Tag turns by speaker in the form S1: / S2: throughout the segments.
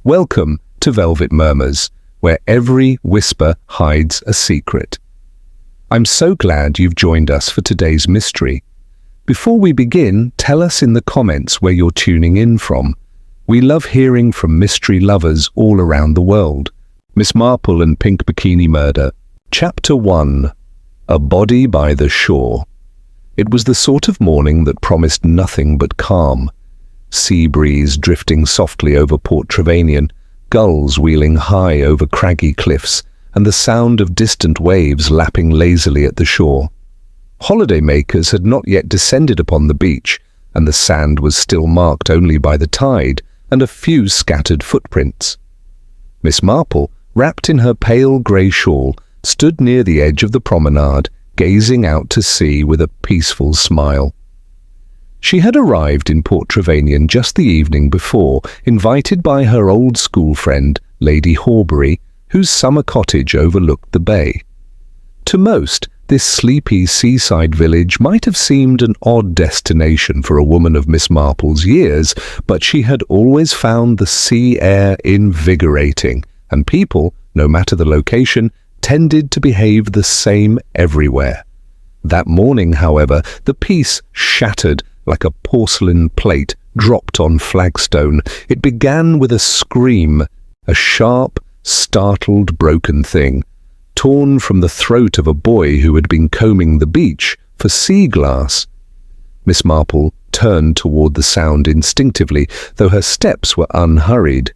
S1: Welcome to Velvet Murmurs, where every whisper hides a secret. I'm so glad you've joined us for today's mystery. Before we begin, tell us in the comments where you're tuning in from. We love hearing from mystery lovers all around the world. Miss Marple and Pink Bikini Murder. Chapter 1. A Body by the Shore. It was the sort of morning that promised nothing but calm. Sea breeze drifting softly over Port Trevanion, gulls wheeling high over craggy cliffs, and the sound of distant waves lapping lazily at the shore. Holidaymakers had not yet descended upon the beach, and the sand was still marked only by the tide and a few scattered footprints. Miss Marple, wrapped in her pale grey shawl, stood near the edge of the promenade, gazing out to sea with a peaceful smile. She had arrived in Port Trevanion just the evening before, invited by her old school friend, Lady Horbury, whose summer cottage overlooked the bay. To most, this sleepy seaside village might have seemed an odd destination for a woman of Miss Marple's years, but she had always found the sea air invigorating, and people, no matter the location, tended to behave the same everywhere. That morning, however, the peace shattered like a porcelain plate dropped on flagstone. It began with a scream, a sharp, startled, broken thing, torn from the throat of a boy who had been combing the beach for sea glass. Miss Marple turned toward the sound instinctively, though her steps were unhurried.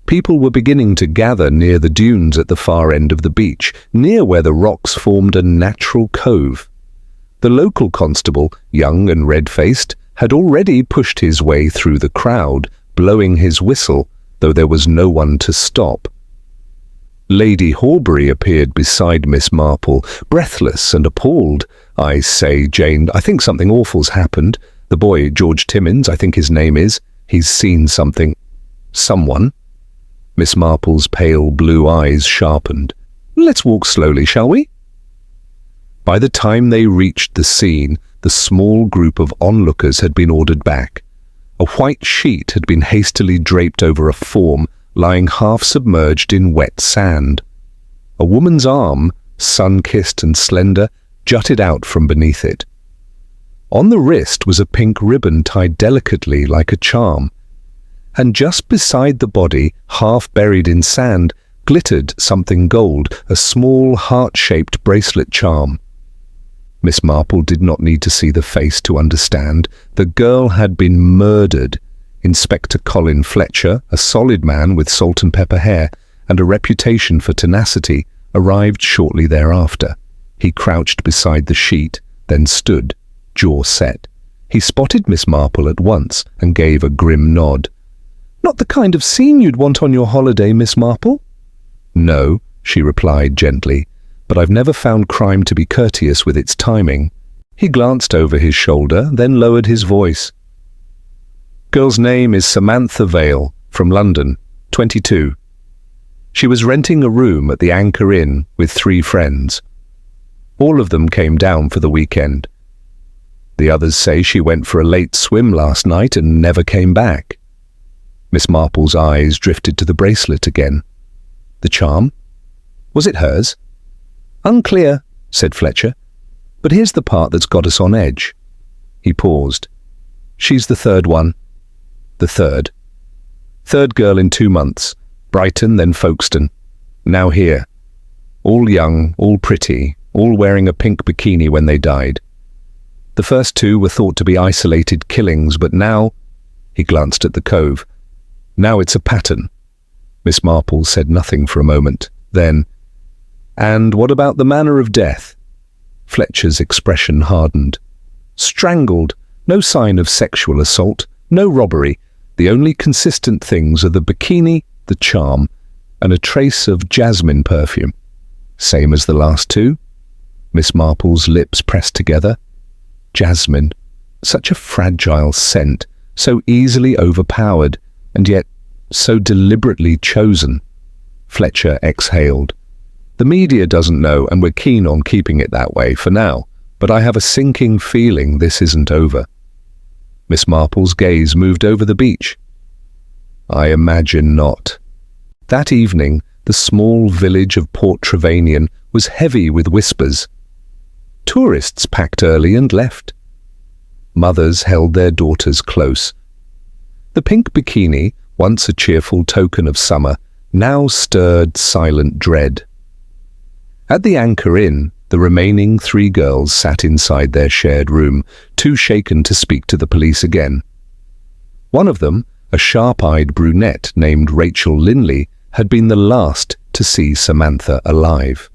S1: People were beginning to gather near the dunes at the far end of the beach, near where the rocks formed a natural cove. The local constable, young and red-faced, had already pushed his way through the crowd, blowing his whistle, though there was no one to stop. Lady Horbury appeared beside Miss Marple, breathless and appalled. "I say, Jane, I think something awful's happened. The boy, George Timmins, I think his name is, he's seen something." "Someone?" Miss Marple's pale blue eyes sharpened. "Let's walk slowly, shall we?" By the time they reached the scene, the small group of onlookers had been ordered back. A white sheet had been hastily draped over a form lying half-submerged in wet sand. A woman's arm, sun-kissed and slender, jutted out from beneath it. On the wrist was a pink ribbon tied delicately like a charm, and just beside the body, half buried in sand, glittered something gold, a small heart-shaped bracelet charm. Miss Marple did not need to see the face to understand. The girl had been murdered. Inspector Colin Fletcher, a solid man with salt and pepper hair and a reputation for tenacity, arrived shortly thereafter. He crouched beside the sheet, then stood, jaw set. He spotted Miss Marple at once and gave a grim nod. "Not the kind of scene you'd want on your holiday, Miss Marple?" "No," she replied gently, "but I've never found crime to be courteous with its timing." He glanced over his shoulder, then lowered his voice. "Girl's name is Samantha Vale, from London, 22. She was renting a room at the Anchor Inn with 3 friends. All of them came down for the weekend. The others say she went for a late swim last night and never came back." Miss Marple's eyes drifted to the bracelet again. "The charm? Was it hers?" "Unclear," said Fletcher. "But here's the part that's got us on edge." He paused. "She's the third one." "The third?" "Third girl in 2 months. Brighton, then Folkestone. Now here. All young, all pretty, all wearing a pink bikini when they died. The first 2 were thought to be isolated killings, but now—" He glanced at the cove. "Now it's a pattern." Miss Marple said nothing for a moment. Then, "And what about the manner of death?" Fletcher's expression hardened. "Strangled. No sign of sexual assault. No robbery. The only consistent things are the bikini, the charm, and a trace of jasmine perfume." "Same as the last 2? Miss Marple's lips pressed together. Jasmine. Such a fragile scent, so easily overpowered, and yet so deliberately chosen. Fletcher exhaled. "The media doesn't know, and we're keen on keeping it that way for now, but I have a sinking feeling this isn't over." Miss Marple's gaze moved over the beach. "I imagine not." That evening, the small village of Port Trevanion was heavy with whispers. Tourists packed early and left. Mothers held their daughters close. The pink bikini, once a cheerful token of summer, now stirred silent dread. At the Anchor Inn, the remaining 3 girls sat inside their shared room, too shaken to speak to the police again. One of them, a sharp-eyed brunette named Rachel Linley, had been the last to see Samantha alive.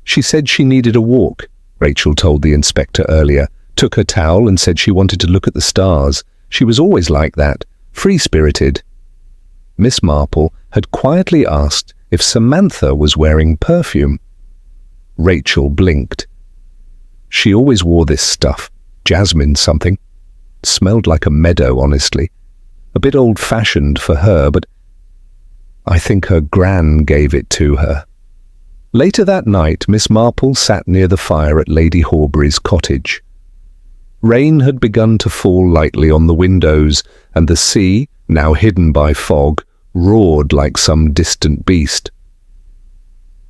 S1: She said she needed a walk, Rachel told the inspector earlier, took her towel and said she wanted to look at the stars. She was always like that, free-spirited. Miss Marple had quietly asked if Samantha was wearing perfume. Rachel blinked. She always wore this stuff, jasmine something. Smelled like a meadow, honestly. A bit old-fashioned for her, but I think her gran gave it to her. Later that night, Miss Marple sat near the fire at Lady Horbury's cottage. Rain had begun to fall lightly on the windows, and the sea, now hidden by fog, roared like some distant beast.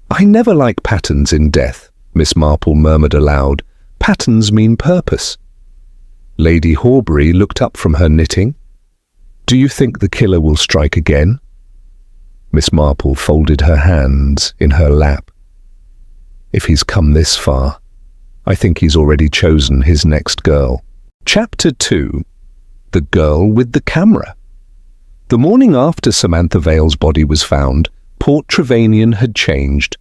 S1: "I never like patterns in death," Miss Marple murmured aloud. "Patterns mean purpose." Lady Horbury looked up from her knitting. "Do you think the killer will strike again?" Miss Marple folded her hands in her lap. "If he's come this far, I think he's already chosen his next girl." Chapter 2. The Girl with the Camera. The morning after Samantha Vale's body was found, Port Trevanion had changed.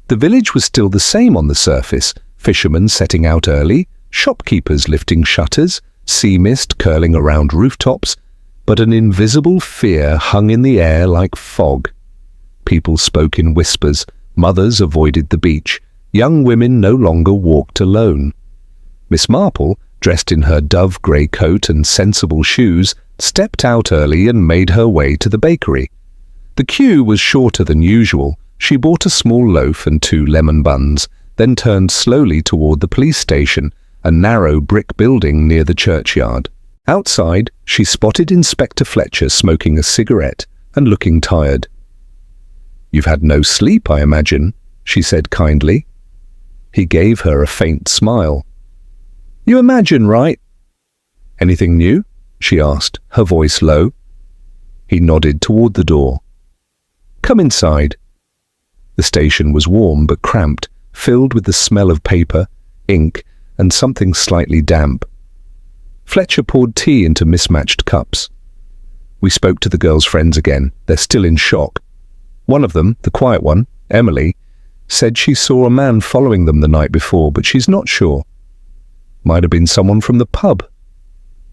S1: The village was still the same on the surface, fishermen setting out early, shopkeepers lifting shutters, sea mist curling around rooftops, but an invisible fear hung in the air like fog. People spoke in whispers, mothers avoided the beach, young women no longer walked alone. Miss Marple, dressed in her dove grey coat and sensible shoes, stepped out early and made her way to the bakery. The queue was shorter than usual. She bought a small loaf and 2 lemon buns, then turned slowly toward the police station, a narrow brick building near the churchyard. Outside, she spotted Inspector Fletcher smoking a cigarette and looking tired. "You've had no sleep, I imagine," she said kindly. He gave her a faint smile. "You imagine, right?" "Anything new?" she asked, her voice low. He nodded toward the door. "Come inside." The station was warm but cramped, filled with the smell of paper, ink, and something slightly damp. Fletcher poured tea into mismatched cups. "We spoke to the girls' friends again. They're still in shock. One of them, the quiet one, Emily, said she saw a man following them the night before, but she's not sure. Might have been someone from the pub."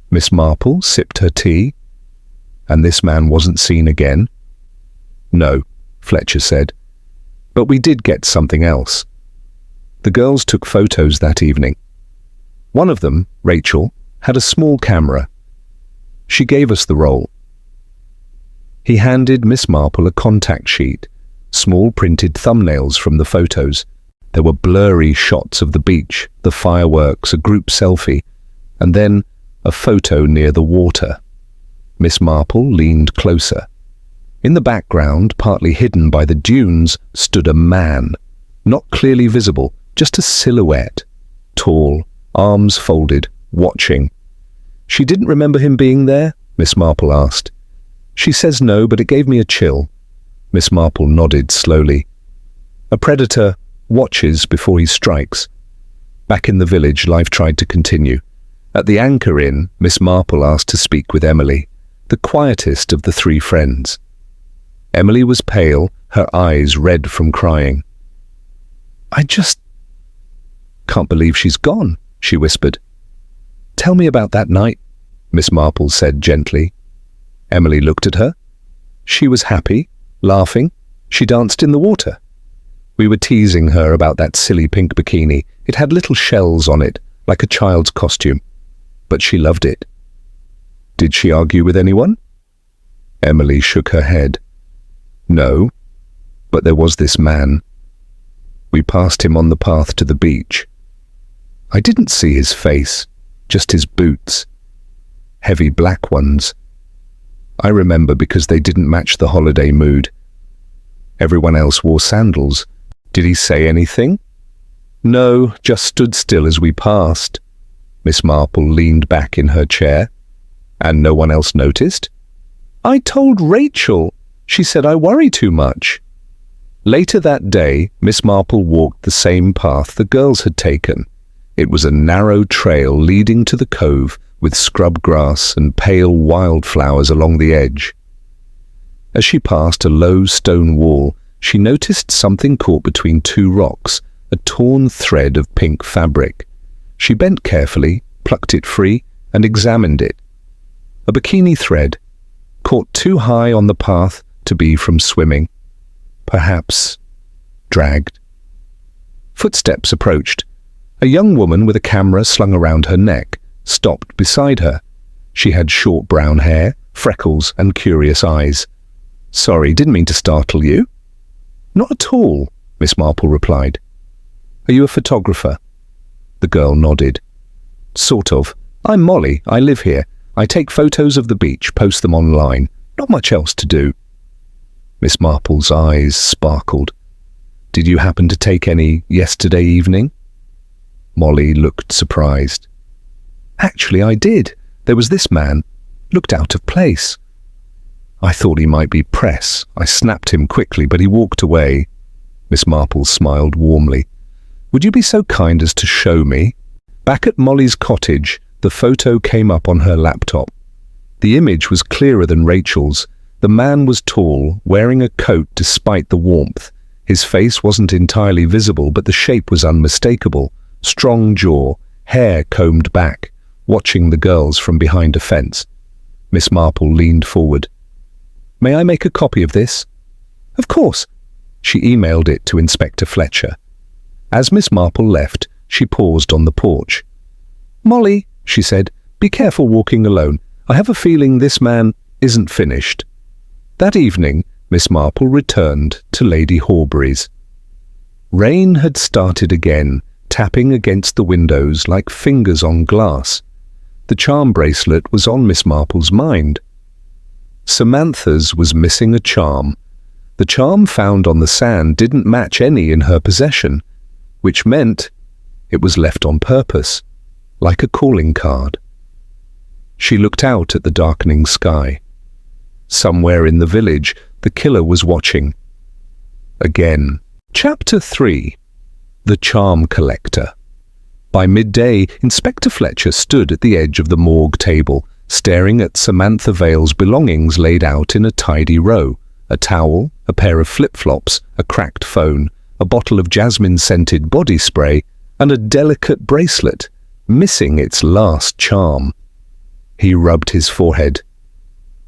S1: Miss Marple sipped her tea. "And this man wasn't seen again?" "No," Fletcher said. "But we did get something else." The girls took photos that evening. One of them, Rachel, had a small camera. She gave us the roll. He handed Miss Marple a contact sheet, small printed thumbnails from the photos. There were blurry shots of the beach, the fireworks, a group selfie, and then a photo near the water. Miss Marple leaned closer. In the background, partly hidden by the dunes, stood a man, not clearly visible, just a silhouette, tall, arms folded, watching. "She didn't remember him being there?" Miss Marple asked. "She says no, but it gave me a chill." Miss Marple nodded slowly. "A predator watches before he strikes." Back in the village, life tried to continue. At the Anchor Inn, Miss Marple asked to speak with Emily, the quietest of the 3 friends. Emily was pale, her eyes red from crying. "I just can't believe she's gone," she whispered. "Tell me about that night," Miss Marple said gently. Emily looked at her. She was happy, laughing. She danced in the water. We were teasing her about that silly pink bikini. It had little shells on it, like a child's costume. But she loved it. "Did she argue with anyone?" Emily shook her head. "No, but there was this man. We passed him on the path to the beach. I didn't see his face, just his boots. Heavy black ones. I remember because they didn't match the holiday mood. Everyone else wore sandals. Did he say anything? No, just stood still as we passed. Miss Marple leaned back in her chair. And no one else noticed? I told Rachel. She said I worry too much. Later that day, Miss Marple walked the same path the girls had taken. It was a narrow trail leading to the cove with scrub grass and pale wildflowers along the edge. As she passed a low stone wall, she noticed something caught between two rocks, a torn thread of pink fabric. She bent carefully, plucked it free, and examined it. A bikini thread, caught too high on the path to be from swimming. Perhaps dragged. Footsteps approached. A young woman with a camera slung around her neck stopped beside her. She had short brown hair, freckles, and curious eyes. Sorry, didn't mean to startle you. Not at all, Miss Marple replied. Are you a photographer? The girl nodded. Sort of. I'm Molly. I live here. I take photos of the beach, post them online. Not much else to do. Miss Marple's eyes sparkled. Did you happen to take any yesterday evening? Molly looked surprised. Actually, I did. There was this man. Looked out of place. I thought he might be press. I snapped him quickly, but he walked away. Miss Marple smiled warmly. Would you be so kind as to show me? Back at Molly's cottage, the photo came up on her laptop. The image was clearer than Rachel's. The man was tall, wearing a coat despite the warmth. His face wasn't entirely visible, but the shape was unmistakable. Strong jaw, hair combed back, watching the girls from behind a fence. Miss Marple leaned forward. May I make a copy of this? Of course. She emailed it to Inspector Fletcher. As Miss Marple left, she paused on the porch. Molly, she said, be careful walking alone. I have a feeling this man isn't finished. That evening, Miss Marple returned to Lady Horbury's. Rain had started again, tapping against the windows like fingers on glass. The charm bracelet was on Miss Marple's mind. Samantha's was missing a charm. The charm found on the sand didn't match any in her possession, which meant it was left on purpose, like a calling card. She looked out at the darkening sky. Somewhere in the village, the killer was watching. Again. Chapter 3. The Charm Collector. By midday, Inspector Fletcher stood at the edge of the morgue table, staring at Samantha Vale's belongings laid out in a tidy row. A towel, a pair of flip-flops, a cracked phone, a bottle of jasmine-scented body spray, and a delicate bracelet, missing its last charm. He rubbed his forehead.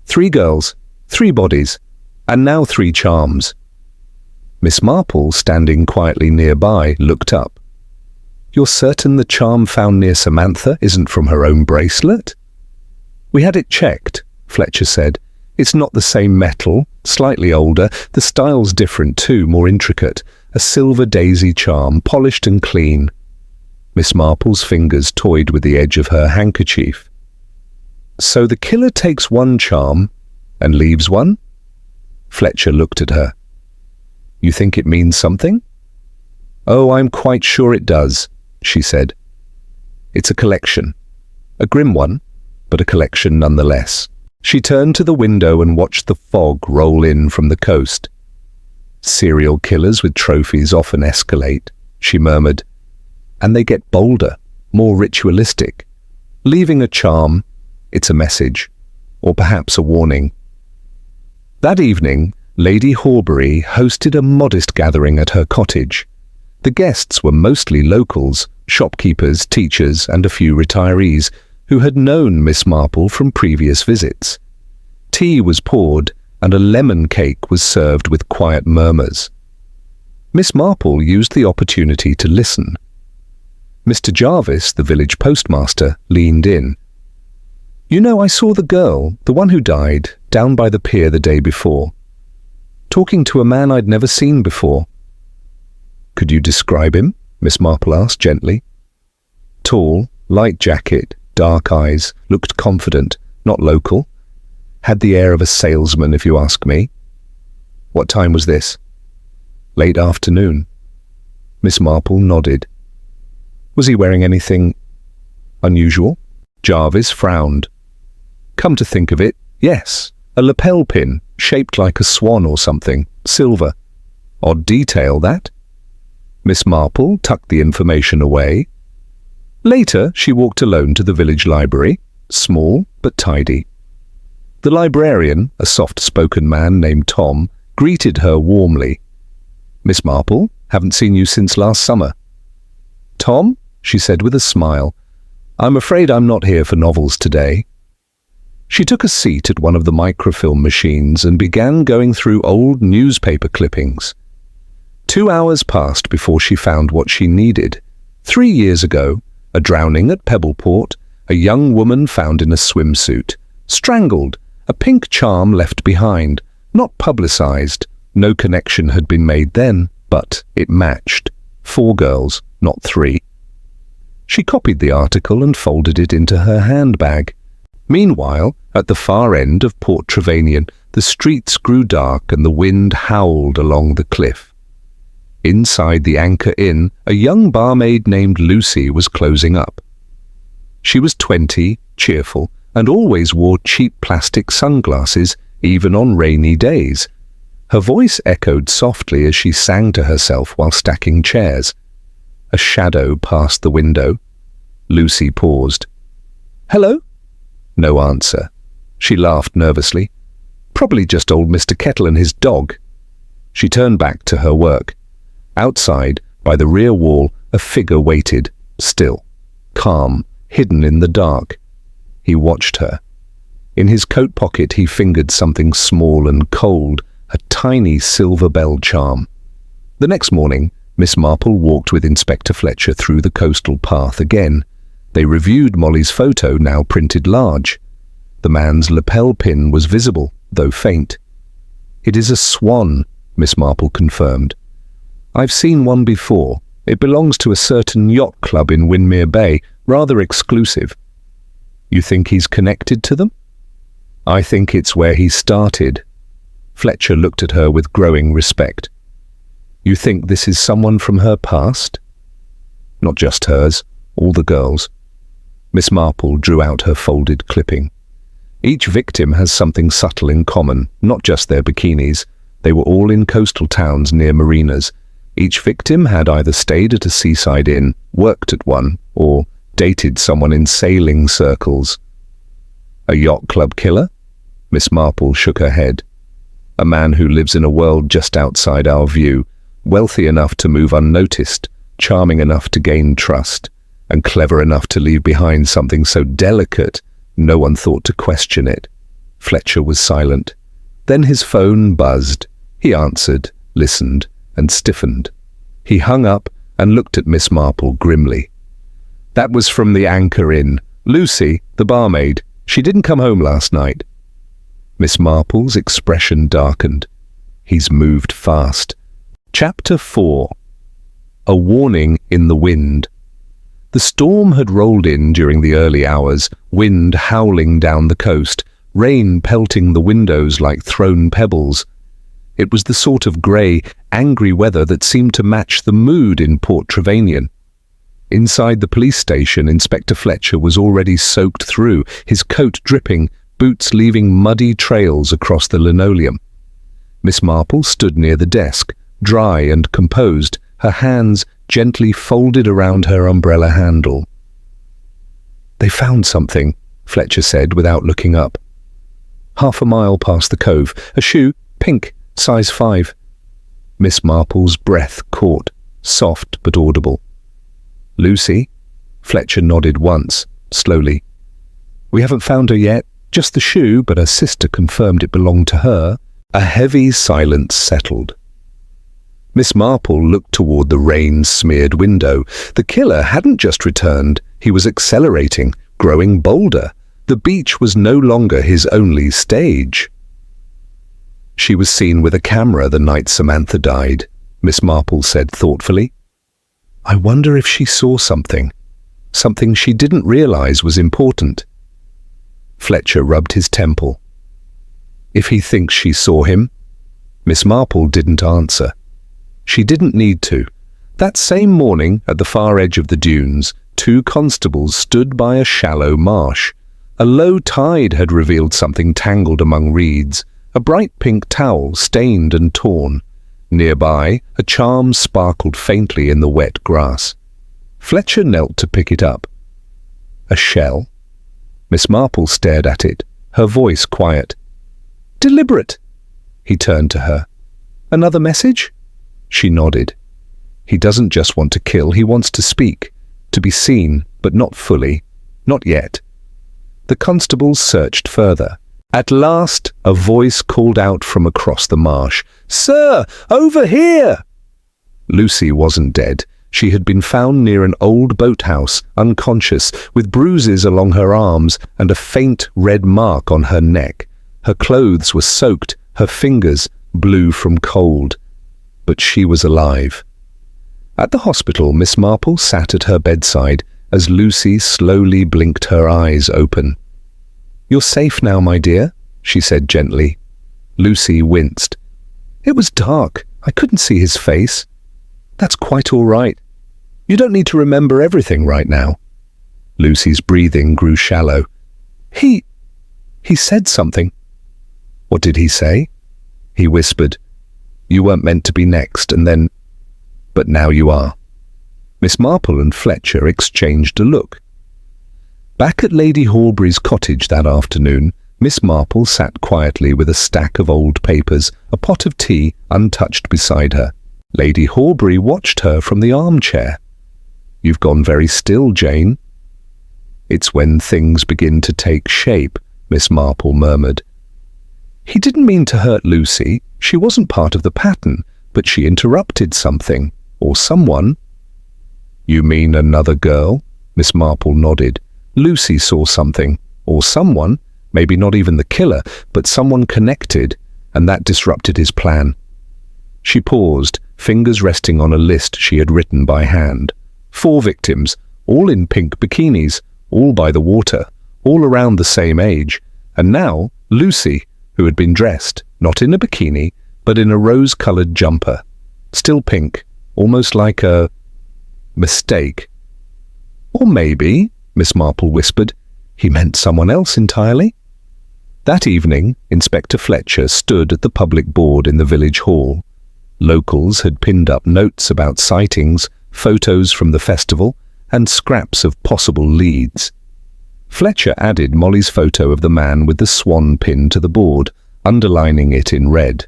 S1: 3 girls, 3 bodies, and now 3 charms. Miss Marple, standing quietly nearby, looked up. You're certain the charm found near Samantha isn't from her own bracelet? We had it checked, Fletcher said. It's not the same metal, slightly older, the style's different too, more intricate. A silver daisy charm, polished and clean. Miss Marple's fingers toyed with the edge of her handkerchief. So the killer takes one charm and leaves one? Fletcher looked at her. You think it means something? Oh, I'm quite sure it does, she said. It's a collection. A grim one, but a collection nonetheless. She turned to the window and watched the fog roll in from the coast. Serial killers with trophies often escalate, she murmured. And they get bolder, more ritualistic. Leaving a charm, it's a message, or perhaps a warning. That evening, Lady Horbury hosted a modest gathering at her cottage. The guests were mostly locals, shopkeepers, teachers, and a few retirees who had known Miss Marple from previous visits. Tea was poured, and a lemon cake was served with quiet murmurs. Miss Marple used the opportunity to listen. Mr. Jarvis, the village postmaster, leaned in. You know, I saw the girl, the one who died, down by the pier the day before. Talking to a man I'd never seen before. Could you describe him? Miss Marple asked gently. Tall, light jacket, dark eyes, looked confident, not local. Had the air of a salesman, if you ask me. What time was this? Late afternoon. Miss Marple nodded. Was he wearing anything unusual? Jarvis frowned. Come to think of it, yes, a lapel pin, shaped like a swan or something, silver. Odd detail, that. Miss Marple tucked the information away. Later, she walked alone to the village library, small but tidy. The librarian, a soft-spoken man named Tom, greeted her warmly. Miss Marple, haven't seen you since last summer. Tom, she said with a smile, I'm afraid I'm not here for novels today. She took a seat at one of the microfilm machines and began going through old newspaper clippings. 2 hours passed before she found what she needed. 3 years ago, a drowning at Pebbleport, a young woman found in a swimsuit, strangled, a pink charm left behind, not publicized. No connection had been made then, but it matched. 4 girls, not 3. She copied the article and folded it into her handbag. Meanwhile, at the far end of Port Trevanion, the streets grew dark and the wind howled along the cliff. Inside the Anchor Inn, a young barmaid named Lucy was closing up. She was 20, cheerful, and always wore cheap plastic sunglasses, even on rainy days. Her voice echoed softly as she sang to herself while stacking chairs. A shadow passed the window. Lucy paused. Hello? No answer. She laughed nervously. Probably just old Mr. Kettle and his dog. She turned back to her work. Outside, by the rear wall, a figure waited, still, calm, hidden in the dark. He watched her. In his coat pocket he fingered something small and cold, a tiny silver bell charm. The next morning, Miss Marple walked with Inspector Fletcher through the coastal path again. They reviewed Molly's photo, now printed large. The man's lapel pin was visible, though faint. It is a swan, Miss Marple confirmed. I've seen one before. It belongs to a certain yacht club in Windermere Bay, rather exclusive. You think he's connected to them? I think it's where he started. Fletcher looked at her with growing respect. You think this is someone from her past? Not just hers, all the girls. Miss Marple drew out her folded clipping. Each victim has something subtle in common, not just their bikinis. They were all in coastal towns near marinas. Each victim had either stayed at a seaside inn, worked at one, or dated someone in sailing circles. A yacht club killer? Miss Marple shook her head. A man who lives in a world just outside our view, wealthy enough to move unnoticed, charming enough to gain trust, and clever enough to leave behind something so delicate no one thought to question it. Fletcher was silent. Then his phone buzzed. He answered, listened, and stiffened. He hung up and looked at Miss Marple grimly. That was from the Anchor Inn. Lucy, the barmaid. She didn't come home last night. Miss Marple's expression darkened. He's moved fast. Chapter 4. A warning in the wind. The storm had rolled in during the early hours, wind howling down the coast, rain pelting the windows like thrown pebbles. It was the sort of grey, angry weather that seemed to match the mood in Port Trevanion. Inside the police station, Inspector Fletcher was already soaked through, his coat dripping, boots leaving muddy trails across the linoleum. Miss Marple stood near the desk, dry and composed, her hands gently folded around her umbrella handle. They found something, Fletcher said without looking up. 1/2 mile past the cove, a shoe, pink, size 5. Miss Marple's breath caught, soft but audible. Lucy? Fletcher nodded once, slowly. We haven't found her yet, just the shoe, but her sister confirmed it belonged to her. A heavy silence settled. Miss Marple looked toward the rain-smeared window. The killer hadn't just returned. He was accelerating, growing bolder. The beach was no longer his only stage. She was seen with a camera the night Samantha died, Miss Marple said thoughtfully. I wonder if she saw something she didn't realize was important. Fletcher rubbed his temple. If he thinks she saw him? Miss Marple didn't answer. She didn't need to. That same morning, at the far edge of the dunes, 2 constables stood by a shallow marsh. A low tide had revealed something tangled among reeds, a bright pink towel stained and torn. Nearby, a charm sparkled faintly in the wet grass. Fletcher knelt to pick it up. A shell? Miss Marple stared at it, her voice quiet. "Deliberate." He turned to her. "Another message?" She nodded. He doesn't just want to kill, he wants to speak, to be seen, but not fully, not yet. The constables searched further. At last, a voice called out from across the marsh, "Sir, over here!" Lucy wasn't dead. She had been found near an old boathouse, unconscious, with bruises along her arms and a faint red mark on her neck. Her clothes were soaked, her fingers blue from cold. But she was alive. At the hospital, Miss Marple sat at her bedside as Lucy slowly blinked her eyes open. "You're safe now, my dear," she said gently. Lucy winced. "It was dark. I couldn't see his face." "That's quite all right. You don't need to remember everything right now." Lucy's breathing grew shallow. He said something." "What did he say?" He whispered, "You weren't meant to be next, and then... but now you are." Miss Marple and Fletcher exchanged a look. Back at Lady Horbury's cottage that afternoon, Miss Marple sat quietly with a stack of old papers, a pot of tea untouched beside her. Lady Horbury watched her from the armchair. "You've gone very still, Jane." "It's when things begin to take shape," Miss Marple murmured. He didn't mean to hurt Lucy. She wasn't part of the pattern, but she interrupted something, or someone. "You mean another girl?" Miss Marple nodded. Lucy saw something, or someone, maybe not even the killer, but someone connected, and that disrupted his plan. She paused, fingers resting on a list she had written by hand. 4 victims, all in pink bikinis, all by the water, all around the same age. And now, Lucy, who had been dressed, not in a bikini, but in a rose-colored jumper. Still pink, almost like a... mistake. Or maybe, Miss Marple whispered, he meant someone else entirely. That evening, Inspector Fletcher stood at the public board in the village hall. Locals had pinned up notes about sightings, photos from the festival, and scraps of possible leads. Fletcher added Molly's photo of the man with the swan pinned to the board, underlining it in red.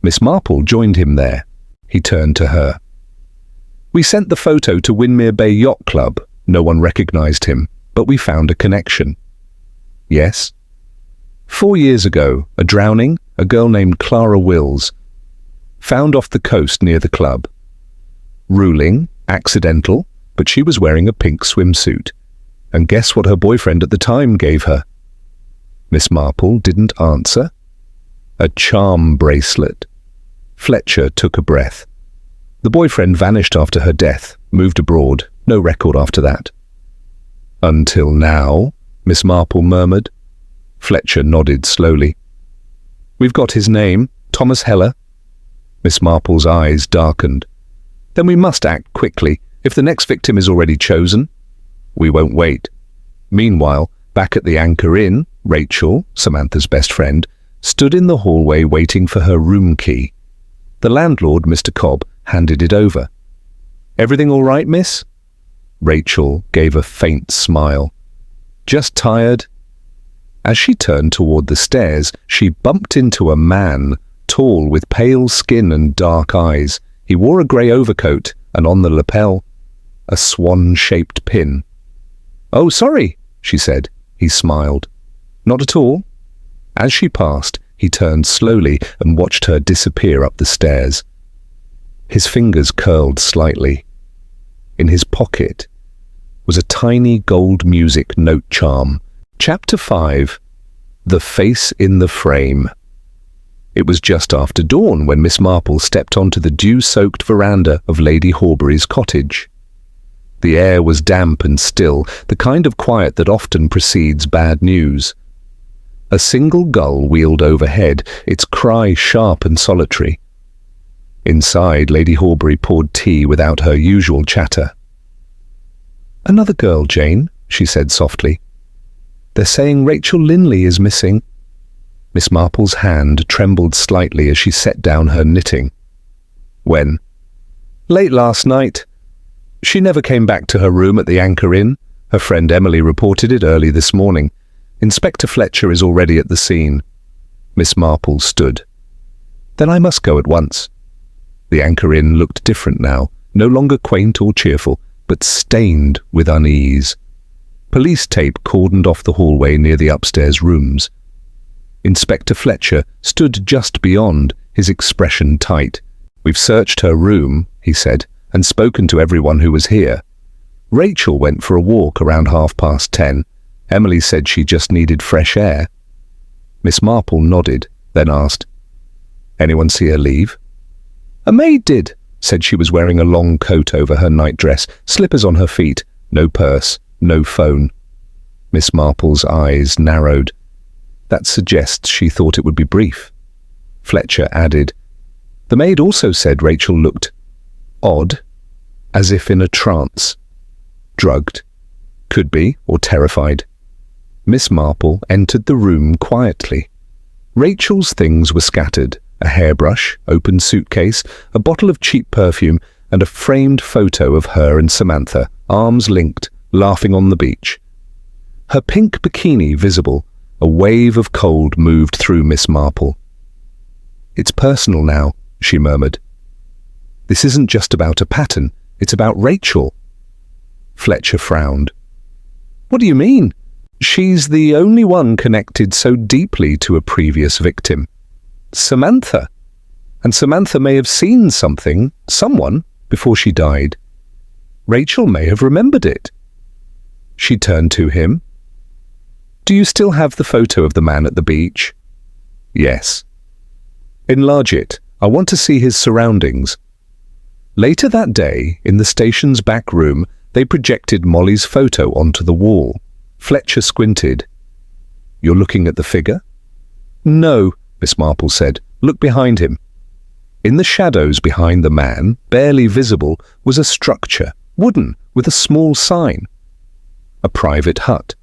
S1: Miss Marple joined him there. He turned to her. "We sent the photo to Winmere Bay Yacht Club. No one recognized him, but we found a connection." "Yes?" 4 years ago, a drowning, a girl named Clara Wills, found off the coast near the club. Ruling, accidental, but she was wearing a pink swimsuit. And guess what her boyfriend at the time gave her? Miss Marple didn't answer. A charm bracelet. Fletcher took a breath. The boyfriend vanished after her death, moved abroad, no record after that. "Until now," Miss Marple murmured. Fletcher nodded slowly. "We've got his name, Thomas Heller." Miss Marple's eyes darkened. "Then we must act quickly. If the next victim is already chosen, we won't wait." Meanwhile, back at the Anchor Inn, Rachel, Samantha's best friend, stood in the hallway waiting for her room key. The landlord, Mr. Cobb, handed it over. "Everything all right, miss?" Rachel gave a faint smile. "Just tired." As she turned toward the stairs, she bumped into a man, tall with pale skin and dark eyes. He wore a grey overcoat, and on the lapel, a swan-shaped pin. "Oh, sorry," she said. He smiled. "Not at all." As she passed, he turned slowly and watched her disappear up the stairs. His fingers curled slightly. In his pocket was a tiny gold music note charm. Chapter 5. The Face in the Frame. It was just after dawn when Miss Marple stepped onto the dew-soaked veranda of Lady Horbury's cottage. The air was damp and still, the kind of quiet that often precedes bad news. A single gull wheeled overhead, its cry sharp and solitary. Inside, Lady Horbury poured tea without her usual chatter. "Another girl, Jane," she said softly. "They're saying Rachel Linley is missing." Miss Marple's hand trembled slightly as she set down her knitting. "When?" "Late last night. She never came back to her room at the Anchor Inn. Her friend Emily reported it early this morning. Inspector Fletcher is already at the scene." Miss Marple stood. "Then I must go at once." The Anchor Inn looked different now, no longer quaint or cheerful, but stained with unease. Police tape cordoned off the hallway near the upstairs rooms. Inspector Fletcher stood just beyond, his expression tight. "We've searched her room," he said, "and spoken to everyone who was here. Rachel went for a walk around 10:30. Emily said she just needed fresh air." Miss Marple nodded, then asked, "Anyone see her leave?" "A maid did. Said she was wearing a long coat over her nightdress, slippers on her feet, no purse, no phone." Miss Marple's eyes narrowed. "That suggests she thought it would be brief." Fletcher added, "The maid also said Rachel looked odd, as if in a trance. Drugged. Could be, or terrified." Miss Marple entered the room quietly. Rachel's things were scattered: a hairbrush, open suitcase, a bottle of cheap perfume, and a framed photo of her and Samantha, arms linked, laughing on the beach. Her pink bikini visible, a wave of cold moved through Miss Marple. "It's personal now," she murmured. "This isn't just about a pattern, it's about Rachel." Fletcher frowned. "What do you mean? She's the only one connected so deeply to a previous victim. Samantha. And Samantha may have seen someone, before she died. Rachel may have remembered it." She turned to him. "Do you still have the photo of the man at the beach?" "Yes." "Enlarge it. I want to see his surroundings." Later that day, in the station's back room, they projected Molly's photo onto the wall. Fletcher squinted. "You're looking at the figure?" "No," Miss Marple said. "Look behind him." In the shadows behind the man, barely visible, was a structure, wooden, with a small sign. A private hut.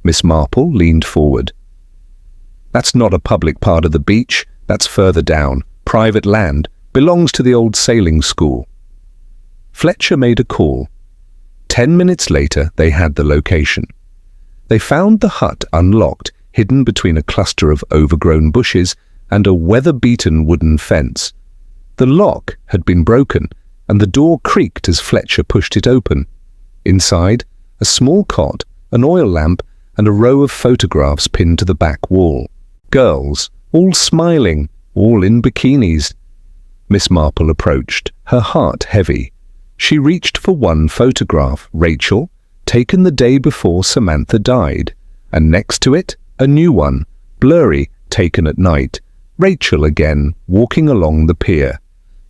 S1: Miss Marple leaned forward. "That's not a public part of the beach. That's further down. Private land. Belongs to the old sailing school." Fletcher made a call. 10 minutes later, they had the location. They found the hut unlocked, hidden between a cluster of overgrown bushes and a weather-beaten wooden fence. The lock had been broken, and the door creaked as Fletcher pushed it open. Inside, a small cot, an oil lamp, and a row of photographs pinned to the back wall. Girls, all smiling, all in bikinis. Miss Marple approached, her heart heavy. She reached for one photograph, Rachel, taken the day before Samantha died, and next to it, a new one, blurry, taken at night. Rachel again, walking along the pier.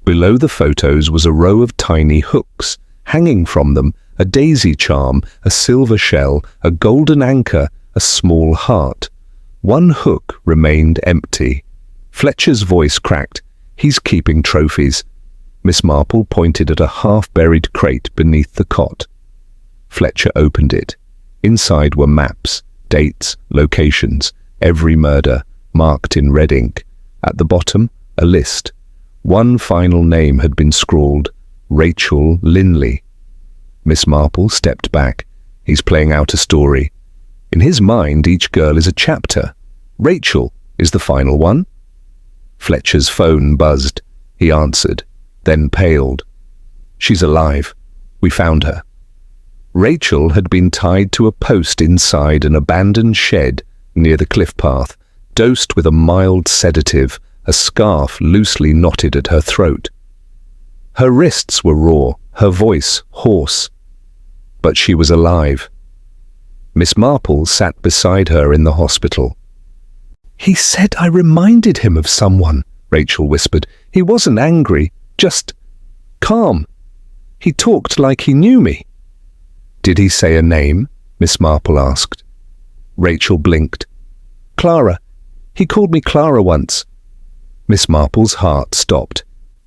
S1: Below the photos was a row of tiny hooks. Hanging from them, a daisy charm, a silver shell, a golden anchor, a small heart. One hook remained empty. Fletcher's voice cracked. "He's keeping trophies." Miss Marple pointed at a half-buried crate beneath the cot. Fletcher opened it. Inside were maps, dates, locations, every murder, marked in red ink. At the bottom, a list. One final name had been scrawled: Rachel Linley. Miss Marple stepped back. He's playing out a story. In his mind, each girl is a chapter. Rachel is the final one. Fletcher's phone buzzed. He answered, then paled. "She's alive. We found her." Rachel had been tied to a post inside an abandoned shed near the cliff path, dosed with a mild sedative, a scarf loosely knotted at her throat. Her wrists were raw, her voice hoarse. But she was alive. Miss Marple sat beside her in the hospital. "He said I reminded him of someone," Rachel whispered. "He wasn't angry, just calm. He talked like he knew me." "Did he say a name?" Miss Marple asked. Rachel blinked. Clara. He called me Clara once." Miss Marple's heart stopped.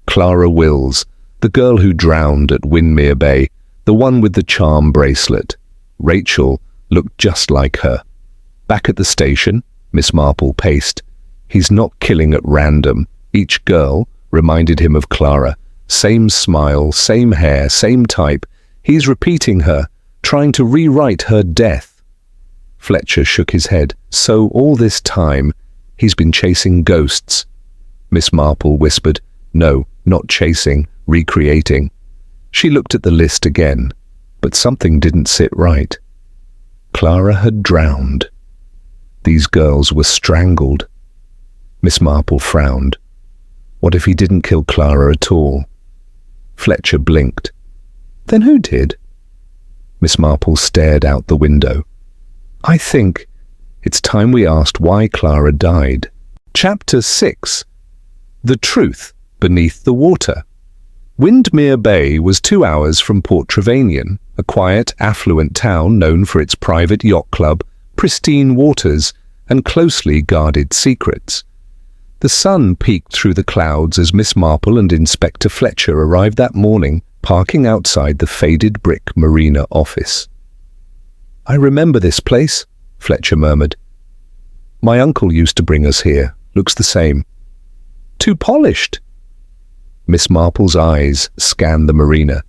S1: Clara Wills, the girl who drowned at Windermere Bay, the one with the charm bracelet. Rachel looked just like her. Back at the station, Miss Marple paced. He's not killing at random. Each girl reminded him of Clara. Same smile, same hair, same type. He's repeating her, trying to rewrite her death. Fletcher shook his head. So all this time, he's been chasing ghosts. Miss Marple whispered, "No, not chasing, recreating." She looked at the list again, but something didn't sit right. Clara had drowned. These girls were strangled. Miss Marple frowned. What if he didn't kill Clara at all? Fletcher blinked. Then who did? Miss Marple stared out the window. "I think it's time we asked why Clara died." Chapter 6. The Truth Beneath the Water. Windermere Bay was 2 hours from Port Trevanion, a quiet, affluent town known for its private yacht club, pristine waters, and closely guarded secrets. The sun peeked through the clouds as Miss Marple and Inspector Fletcher arrived that morning, parking outside the faded brick marina office. "I remember this place," Fletcher murmured. "My uncle used to bring us here. Looks the same." "Too polished." Miss Marple's eyes scanned the marina.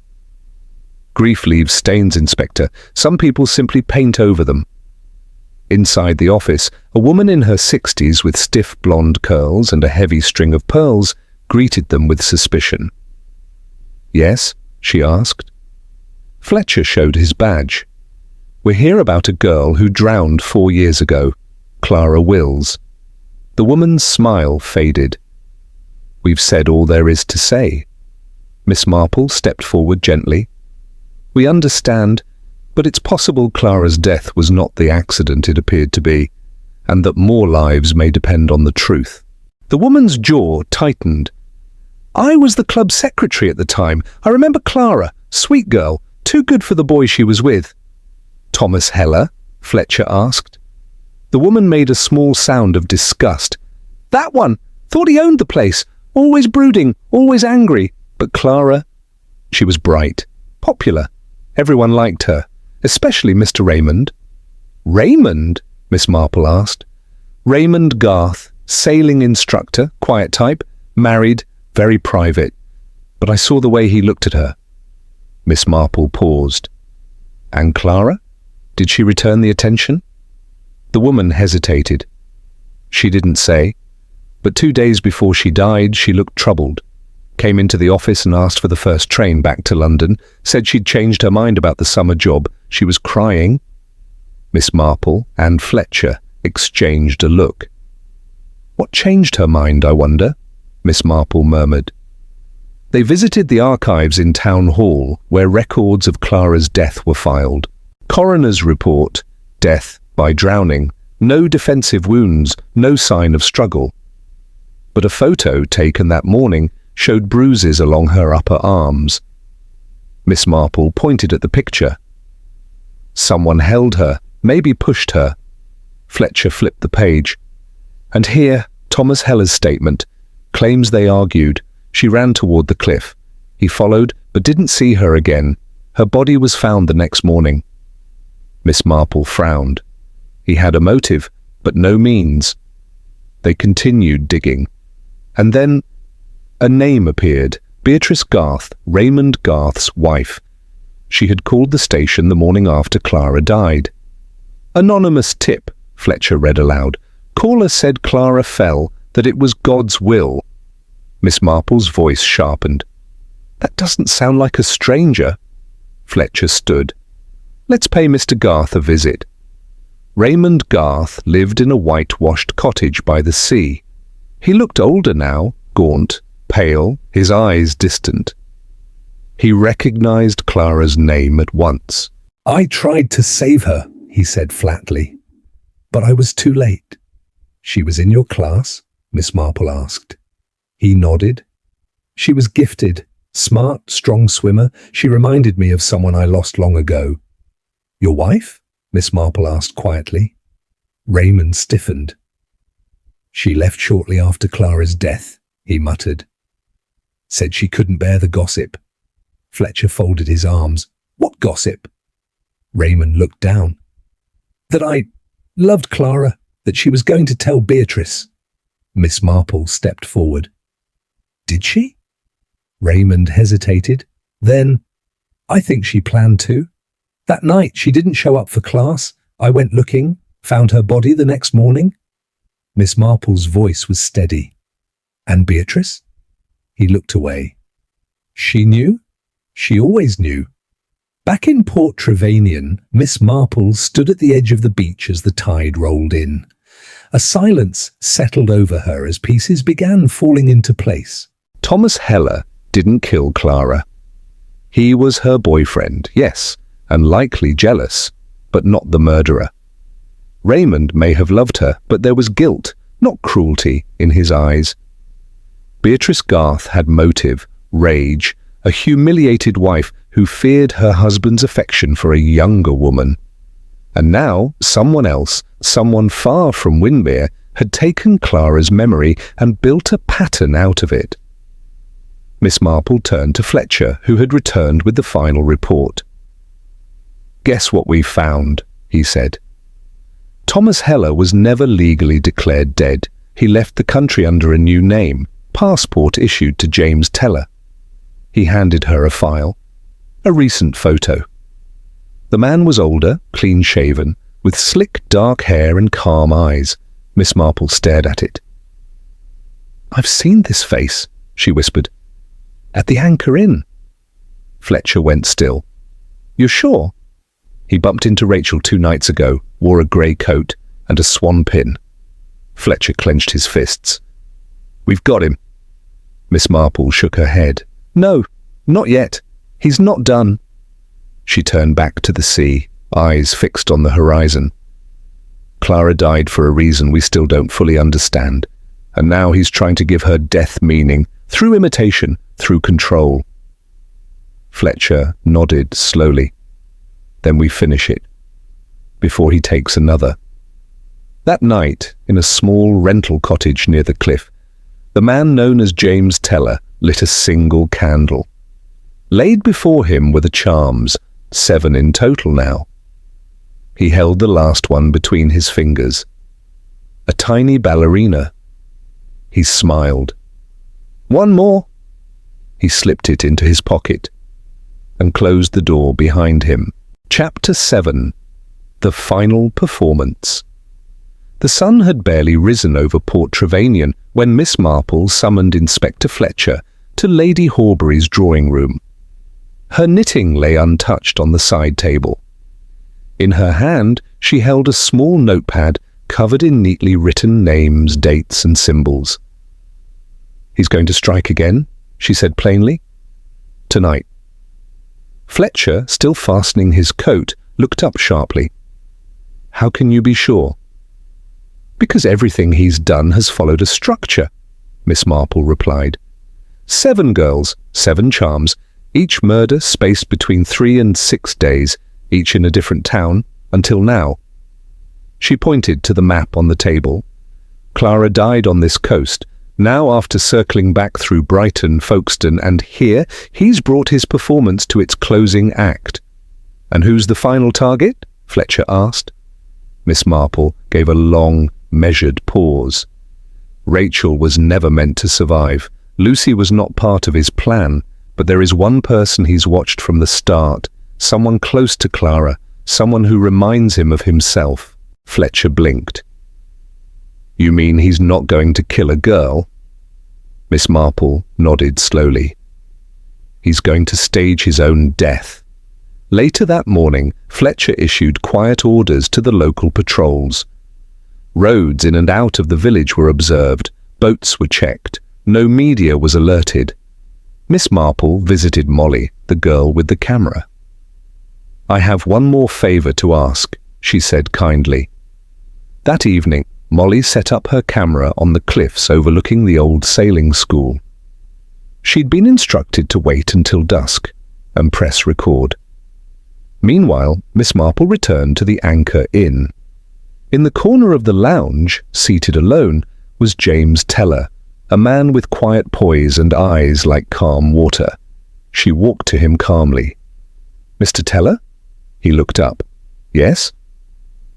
S1: "Grief leaves stains, Inspector. Some people simply paint over them." Inside the office, a woman in her 60s with stiff blonde curls and a heavy string of pearls greeted them with suspicion. "Yes?" she asked. Fletcher showed his badge. "We're here about a girl who drowned 4 years ago, Clara Wills." The woman's smile faded. "We've said all there is to say." Miss Marple stepped forward gently. "We understand, but it's possible Clara's death was not the accident it appeared to be, and that more lives may depend on the truth." The woman's jaw tightened. "I was the club secretary at the time. I remember Clara, sweet girl, too good for the boy she was with." "Thomas Heller?" Fletcher asked. The woman made a small sound of disgust. "That one! Thought he owned the place. Always brooding, always angry. But Clara, she was bright, popular. Everyone liked her, especially Mr. Raymond." "Raymond?" Miss Marple asked. "Raymond Garth, sailing instructor, quiet type, married, very private. But I saw the way he looked at her." Miss Marple paused. "And Clara? Did she return the attention?" The woman hesitated. "She didn't say. But 2 days before she died, she looked troubled. Came into the office and asked for the first train back to London. Said she'd changed her mind about the summer job. She was crying." Miss Marple and Fletcher exchanged a look. "What changed her mind, I wonder?" Miss Marple murmured. They visited the archives in Town Hall, where records of Clara's death were filed. Coroner's report, death by drowning, no defensive wounds, no sign of struggle. But a photo taken that morning showed bruises along her upper arms. Miss Marple pointed at the picture. Someone held her, maybe pushed her. Fletcher flipped the page. And here, Thomas Heller's statement, claims they argued. She ran toward the cliff. He followed, but didn't see her again. Her body was found the next morning. Miss Marple frowned. He had a motive, but no means. They continued digging. And then a name appeared, Beatrice Garth, Raymond Garth's wife. She had called the station the morning after Clara died. "Anonymous tip," Fletcher read aloud. "Caller said Clara fell, that it was God's will." Miss Marple's voice sharpened. "That doesn't sound like a stranger." Fletcher stood. "Let's pay Mr. Garth a visit." Raymond Garth lived in a whitewashed cottage by the sea. He looked older now, gaunt, pale, his eyes distant. He recognized Clara's name at once. "I tried to save her," he said flatly, "but I was too late." "She was in your class?" Miss Marple asked. He nodded. "She was gifted, smart, strong swimmer. She reminded me of someone I lost long ago." "Your wife?" Miss Marple asked quietly. Raymond stiffened. She left shortly after Clara's death, he muttered. Said she couldn't bear the gossip. Fletcher folded his arms. What gossip? Raymond looked down. That I loved Clara, that she was going to tell Beatrice. Miss Marple stepped forward. Did she? Raymond hesitated. Then, I think she planned to. That night she didn't show up for class. I went looking, found her body the next morning. Miss Marple's voice was steady. And Beatrice? He looked away. She knew? She always knew. Back in Port Trevanion, Miss Marple stood at the edge of the beach as the tide rolled in. A silence settled over her as pieces began falling into place. Thomas Heller didn't kill Clara. He was her boyfriend, yes, and likely jealous, but not the murderer. Raymond may have loved her, but there was guilt, not cruelty, in his eyes. Beatrice Garth had motive, rage, a humiliated wife who feared her husband's affection for a younger woman. And now someone else, someone far from Windermere, had taken Clara's memory and built a pattern out of it. Miss Marple turned to Fletcher, who had returned with the final report. Guess what we found, he said. Thomas Heller was never legally declared dead. He left the country under a new name, passport issued to James Teller. He handed her a file, a recent photo. The man was older, clean-shaven, with slick dark hair and calm eyes. Miss Marple stared at it. I've seen this face, she whispered. At the Anchor Inn. Fletcher went still. You're sure? He bumped into Rachel 2 nights ago, wore a grey coat and a swan pin. Fletcher clenched his fists. We've got him. Miss Marple shook her head. No, not yet. He's not done. She turned back to the sea, eyes fixed on the horizon. Clara died for a reason we still don't fully understand, and now he's trying to give her death meaning, through imitation, through control. Fletcher nodded slowly. Then we finish it, before he takes another. That night, in a small rental cottage near the cliff, the man known as James Teller lit a single candle. Laid before him were the charms, 7 in total now. He held the last one between his fingers. A tiny ballerina. He smiled. One more. He slipped it into his pocket and closed the door behind him. Chapter 7. The Final Performance. The sun had barely risen over Port Trevanion when Miss Marple summoned Inspector Fletcher to Lady Horbury's drawing room. Her knitting lay untouched on the side table. In her hand she held a small notepad covered in neatly written names, dates and symbols. He's going to strike again, she said plainly. Tonight. Fletcher, still fastening his coat, looked up sharply. How can you be sure? Because everything he's done has followed a structure, Miss Marple replied. 7 girls, 7 charms, each murder spaced between 3 and 6 days, each in a different town, until now. She pointed to the map on the table. Clara died on this coast. Now, after circling back through Brighton, Folkestone, and here, he's brought his performance to its closing act. And who's the final target? Fletcher asked. Miss Marple gave a long, measured pause. Rachel was never meant to survive. Lucy was not part of his plan, but there is one person he's watched from the start, someone close to Clara, someone who reminds him of himself. Fletcher blinked. You mean he's not going to kill a girl? Miss Marple nodded slowly. He's going to stage his own death. Later that morning, Fletcher issued quiet orders to the local patrols. Roads in and out of the village were observed, boats were checked, no media was alerted. Miss Marple visited Molly, the girl with the camera. I have one more favour to ask, she said kindly. That evening, Molly set up her camera on the cliffs overlooking the old sailing school. She'd been instructed to wait until dusk and press record. Meanwhile, Miss Marple returned to the Anchor Inn. In the corner of the lounge, seated alone, was James Teller, a man with quiet poise and eyes like calm water. She walked to him calmly. "Mr. Teller?" He looked up. "Yes?"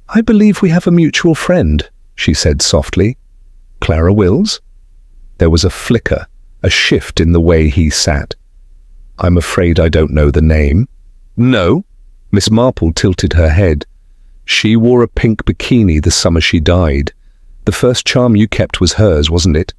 S1: "I believe we have a mutual friend," she said softly. "Clara Wills?" There was a flicker, a shift in the way he sat. "I'm afraid I don't know the name." "No?" Miss Marple tilted her head. "She wore a pink bikini the summer she died. The first charm you kept was hers, wasn't it?"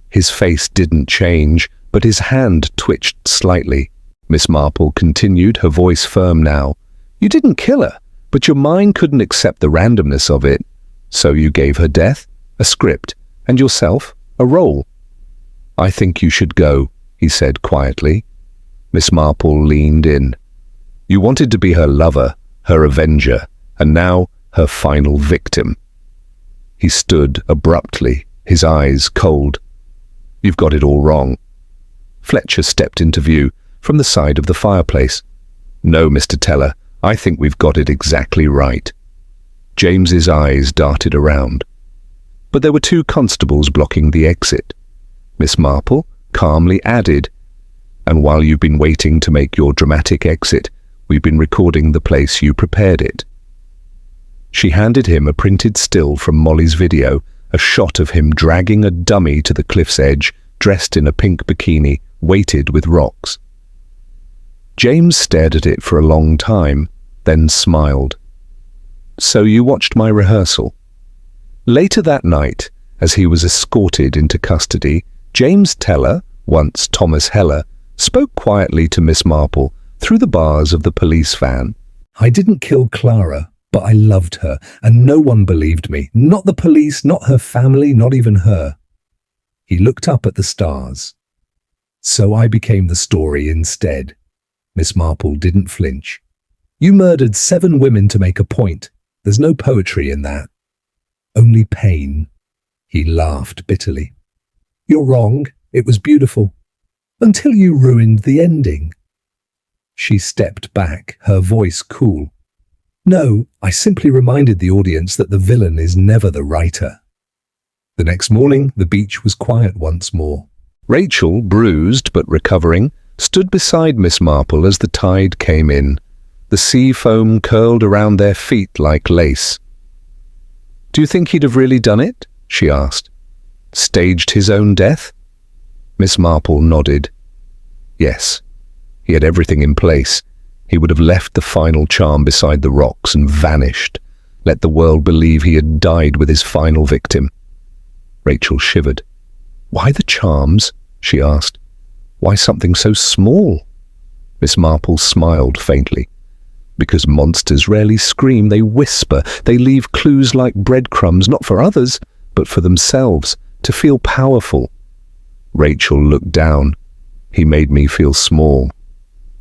S1: His face didn't change, but his hand twitched slightly. Miss Marple continued, her voice firm now. "You didn't kill her, but your mind couldn't accept the randomness of it. So you gave her death, a script, and yourself, a role." "I think you should go," he said quietly. Miss Marple leaned in. "You wanted to be her lover, her avenger, and now her final victim." He stood abruptly, his eyes cold. "You've got it all wrong." Fletcher stepped into view from the side of the fireplace. "No, Mr. Teller, I think we've got it exactly right." James's eyes darted around. But there were two constables blocking the exit. Miss Marple calmly added, "And while you've been waiting to make your dramatic exit, we've been recording the place you prepared it." She handed him a printed still from Molly's video, a shot of him dragging a dummy to the cliff's edge, dressed in a pink bikini, weighted with rocks. James stared at it for a long time, then smiled. "So you watched my rehearsal?" Later that night, as he was escorted into custody, James Teller, once Thomas Heller, spoke quietly to Miss Marple through the bars of the police van. "I didn't kill Clara, but I loved her, and no one believed me. Not the police, not her family, not even her." He looked up at the stars. "So I became the story instead." Miss Marple didn't flinch. "You murdered 7 women to make a point. There's no poetry in that. Only pain." He laughed bitterly. "You're wrong. It was beautiful. Until you ruined the ending." She stepped back, her voice cool. "No, I simply reminded the audience that the villain is never the writer." The next morning, the beach was quiet once more. Rachel, bruised but recovering, stood beside Miss Marple as the tide came in. The sea foam curled around their feet like lace. "Do you think he'd have really done it?" she asked. "Staged his own death?" Miss Marple nodded. "Yes. He had everything in place. He would have left the final charm beside the rocks and vanished, let the world believe he had died with his final victim." Rachel shivered. "Why the charms?" she asked. "Why something so small?" Miss Marple smiled faintly. "Because monsters rarely scream, they whisper. They leave clues like breadcrumbs, not for others, but for themselves, to feel powerful." Rachel looked down. "He made me feel small."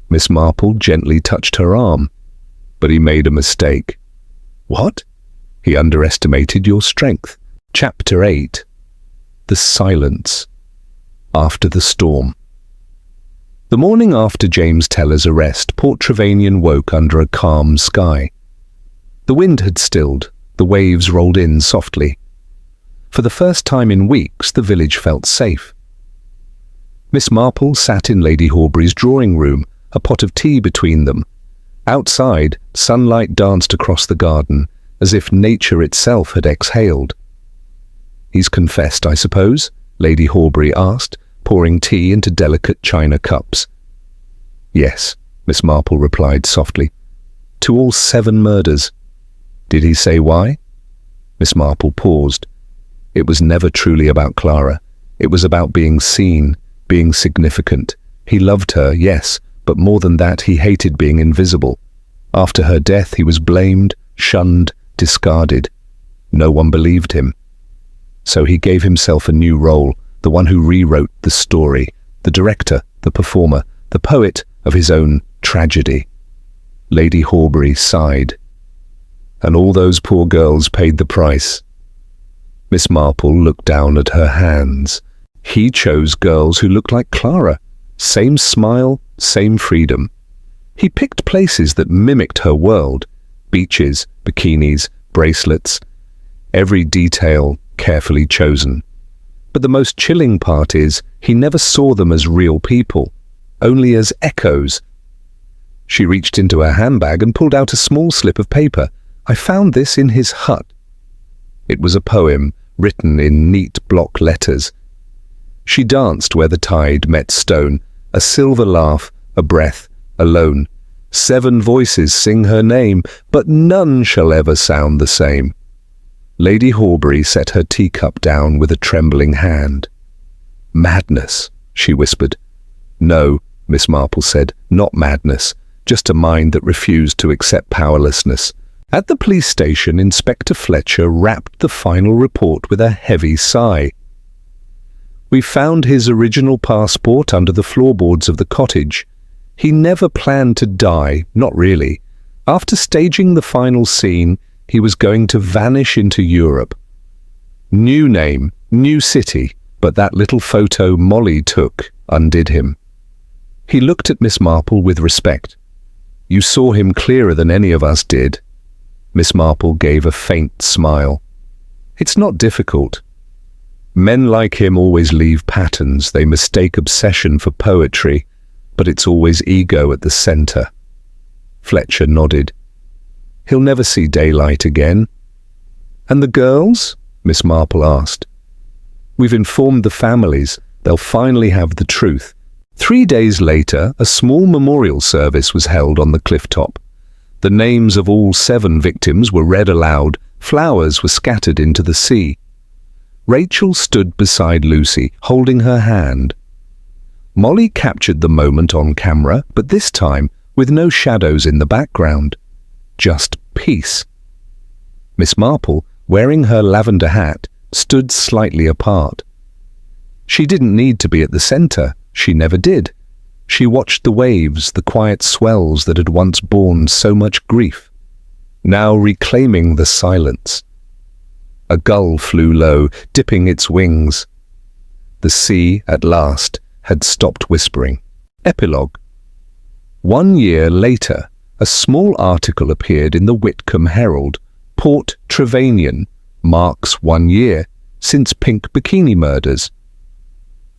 S1: Miss Marple gently touched her arm. "But he made a mistake." "What?" "He underestimated your strength." Chapter 8. The Silence. After the storm. The morning after James Teller's arrest, Port Trevanion woke under a calm sky. The wind had stilled, the waves rolled in softly. For the first time in weeks, the village felt safe. Miss Marple sat in Lady Horbury's drawing room, a pot of tea between them. Outside, sunlight danced across the garden, as if nature itself had exhaled. "He's confessed, I suppose?" Lady Horbury asked, pouring tea into delicate china cups. "Yes," Miss Marple replied softly. "To all 7 murders." "Did he say why?" Miss Marple paused. It was never truly about Clara. It was about being seen, being significant. He loved her, yes, but more than that, he hated being invisible. After her death, he was blamed, shunned, discarded. No one believed him. So he gave himself a new role, the one who rewrote the story, the director, the performer, the poet of his own tragedy. Lady Horbury sighed. "And all those poor girls paid the price." Miss Marple looked down at her hands. He chose girls who looked like Clara. Same smile, same freedom. He picked places that mimicked her world. Beaches, bikinis, bracelets. every detail carefully chosen. But the most chilling part is he never saw them as real people, only as echoes. She reached into her handbag and pulled out a small slip of paper. I found this in his hut. It was a poem written in neat block letters. She danced where the tide met stone, a silver laugh, a breath, alone. 7 voices sing her name, but none shall ever sound the same. Lady Horbury set her teacup down with a trembling hand. Madness, she whispered. No, Miss Marple said, not madness, just a mind that refused to accept powerlessness. At the police station, Inspector Fletcher wrapped the final report with a heavy sigh. We found his original passport under the floorboards of the cottage. He never planned to die, not really. After staging the final scene, he was going to vanish into Europe. New name, new city, but that little photo Molly took undid him. He looked at Miss Marple with respect. You saw him clearer than any of us did. Miss Marple gave a faint smile. It's not difficult. Men like him always leave patterns. They mistake obsession for poetry, but it's always ego at the center. Fletcher nodded. He'll never see daylight again. And the girls? Miss Marple asked. We've informed the families. They'll finally have the truth. 3 days later, a small memorial service was held on the cliff top. The names of all 7 victims were read aloud. Flowers were scattered into the sea. Rachel stood beside Lucy, holding her hand. Molly captured the moment on camera, but this time with no shadows in the background. Just peace. Miss Marple, wearing her lavender hat, stood slightly apart. She didn't need to be at the center. She never did. She watched the waves, the quiet swells that had once borne so much grief, now reclaiming the silence. A gull flew low, dipping its wings. The sea, at last, had stopped whispering. Epilogue. 1 year later, a small article appeared in the Whitcomb Herald. Port Trevanion marks 1 year since pink bikini murders.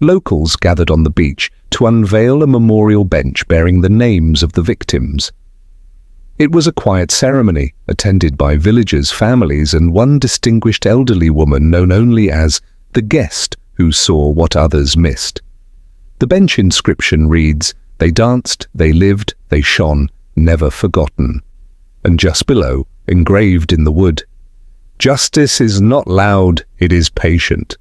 S1: Locals gathered on the beach to unveil a memorial bench bearing the names of the victims. It was a quiet ceremony, attended by villagers, families, and one distinguished elderly woman known only as the guest who saw what others missed. The bench inscription reads, "They danced, they lived, they shone, never forgotten." And just below, engraved in the wood, "Justice is not loud, it is patient."